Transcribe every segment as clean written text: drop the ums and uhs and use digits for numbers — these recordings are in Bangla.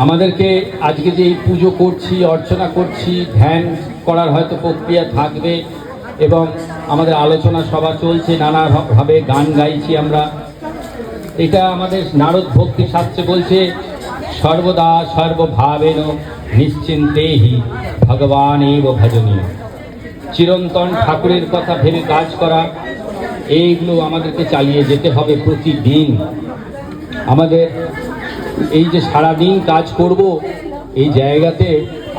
আমাদেরকে আজকে যে এই পুজো করছি, অর্চনা করছি, ধ্যান করার হয়তো প্রক্রিয়া থাকবে এবং আমাদের আলোচনা সভা চলছে, নানাভাবে গান গাইছি আমরা। এটা আমাদের নারদ ভক্তি শাস্ত্রে বলছে, সর্বদা সর্বভাবেন নিশ্চিন্তেহি ভগবানেব ভজনীয়। চিরন্তন ঠাকুরের কথা ভেবে কাজ করা, এইগুলো আমাদেরকে চালিয়ে যেতে হবে প্রতিদিন। আমাদের এই যে সারাদিন কাজ করব, এই জায়গাতে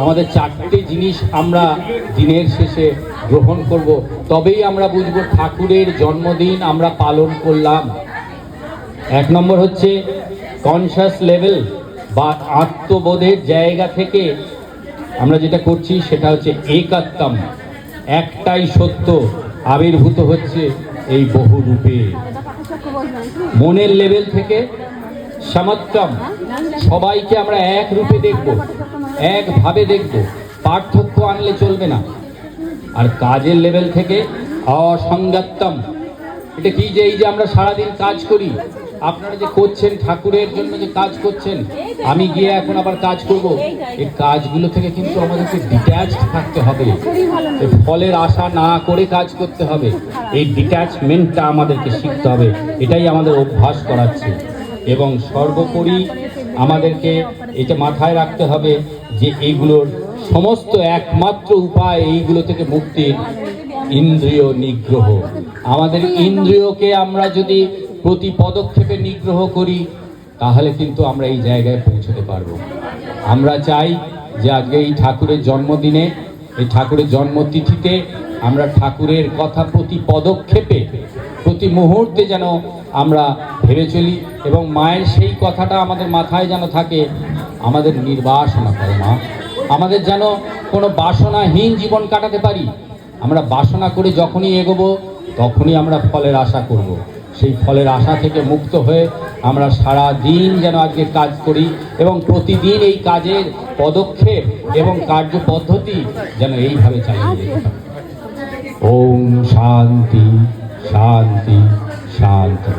আমাদের চারটে জিনিস আমরা দিনের শেষে গ্রহণ করব, তবেই আমরা বুঝবো ঠাকুরের জন্মদিন আমরা পালন করলাম। এক নম্বর হচ্ছে কনসাস লেভেল বা আত্মবোধের জায়গা থেকে আমরা যেটা করছি সেটা হচ্ছে একাত্তম, একটাই সত্য আবির্ভূত হচ্ছে এই বহু রূপে। মনের লেভেল থেকে সমত্তম, সবাইকে আমরা এক রূপে দেখব, একভাবে দেখব, পার্থক্য আনলে চলবে না। আর কাজের লেভেল থেকে অসঙ্গতম, এটা কি যে এই যে আমরা সারাদিন কাজ করি, আপনারা যে করছেন ঠাকুরের জন্য যে কাজ করছেন, আমি গিয়ে এখন আবার কাজ করব, এই কাজগুলো থেকে কিন্তু আমাদেরকে ডিট্যাচড থাকতে হবে, এই ফলের আশা না করে কাজ করতে হবে। এই ডিট্যাচমেন্টটা আমাদেরকে শিখতে হবে, এটাই আমাদের অভ্যাস করাচ্ছে। এবং সর্বোপরি আমাদেরকে এটা মাথায় রাখতে হবে যে এইগুলোর সমস্ত একমাত্র উপায় এইগুলো থেকে মুক্তির ইন্দ্রিয় নিগ্রহ। আমাদের ইন্দ্রিয়কে আমরা যদি প্রতি পদক্ষেপে নিগ্রহ করি, তাহলে কিন্তু আমরা এই জায়গায় পৌঁছতে পারবো। আমরা চাই যে আজকে এই ঠাকুরের জন্মদিনে, এই ঠাকুরের জন্মতিথিতে আমরা ঠাকুরের কথা প্রতি পদক্ষেপে, প্রতি মুহূর্তে যেন আমরা ভেবে চলি এবং মায়ের সেই কথাটা আমাদের মাথায় যেন থাকে, আমাদের নির্বাসনা করো মা, আমাদের যেন কোনো বাসনাহীন জীবন কাটাতে পারি। আমরা বাসনা করে যখনই এগোবো তখনই আমরা ফলের আশা করব। সেই ফলের আশা থেকে মুক্ত হয়ে আমরা সারা দিন যেন আজকে কাজ করি এবং প্রতিদিন এই কাজের পদক্ষেপ এবং কার্যপদ্ধতি যেন এইভাবে চালিয়ে যেতে পারি। ওম শান্তি শান্তি শান্তি।